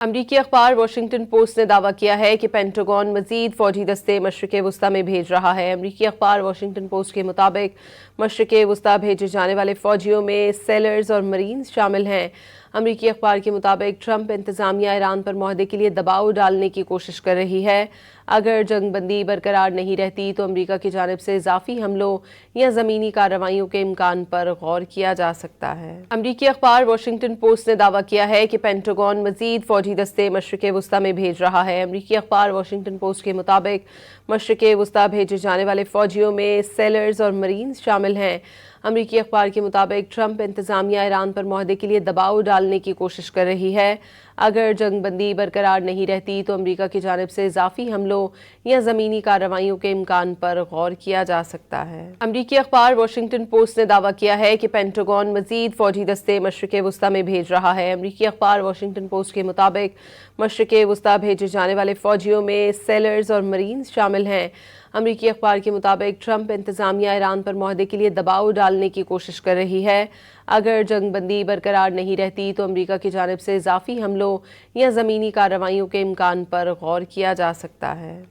अमरीकी अखबार Washington post ने दावा किया है कि पेंटागन मजीद फौजी दस्ते मशरिक़ वस्ता में भेज रहा है। अमरीकी अखबार वॉशिंगटन पोस्ट के मुताबिक मशरिक़ वस्ता भेजे जाने वाले फौजियों में सेलर्स और मरीन्स शामिल हैं। अमरीकी अखबार के मुताबिक ट्रंप इंतज़ामिया ईरान पर मुआहदे के लिए दबाव डालने की कोशिश कर रही है। अगर जंग बंदी बरकरार नहीं रहती तो अमरीका की जानिब से इजाफी हमलों या ज़मीनी कार्रवाइयों के इम्कान पर गौर किया जा सकता है। अमरीकी अखबार वॉशिंगटन पोस्ट ने दावा किया है कि पेंटागन मजीद फौजी दस्ते मशरिक़ वस्ता में भेज रहा है। अमरीकी अखबार वॉशिंगटन पोस्ट के मुताबिक मशरिक़ वस्ता भेजे जाने वाले फौजियों में सेलर्स और मरीन्स शामिल हैं। अमरीकी अखबार के मुताबिक ट्रंप इंतज़ामिया ईरान पर मुआहदे के लिए दबाव डालने की कोशिश कर रही है। अगर जंग बंदी बरकरार नहीं रहती तो अमरीका की जानिब से इजाफी हमलों या ज़मीनी कार्रवाइयों के इम्कान पर गौर किया जा सकता है। अमरीकी अखबार वॉशिंगटन पोस्ट ने दावा किया है कि पेंटागन मजीद फौजी दस्ते मशरिक़ वस्ता में भेज रहा है। अमरीकी अखबार वॉशिंगटन पोस्ट के मुताबिक मशरिक़ वस्ता भेजे जाने वाले फौजियों में सेलर्स और मरीन्स शामिल हैं। अमरीकी अखबार के मुताबिक ट्रंप इंतज़ामिया ईरान पर मुआहदे के लिए दबाव डालने की कोशिश कर रही है। अगर जंग बंदी बरकरार नहीं रहती तो अमरीका की जानिब से इजाफी हमलों या ज़मीनी कार्रवाइयों के इम्कान पर गौर किया जा सकता है।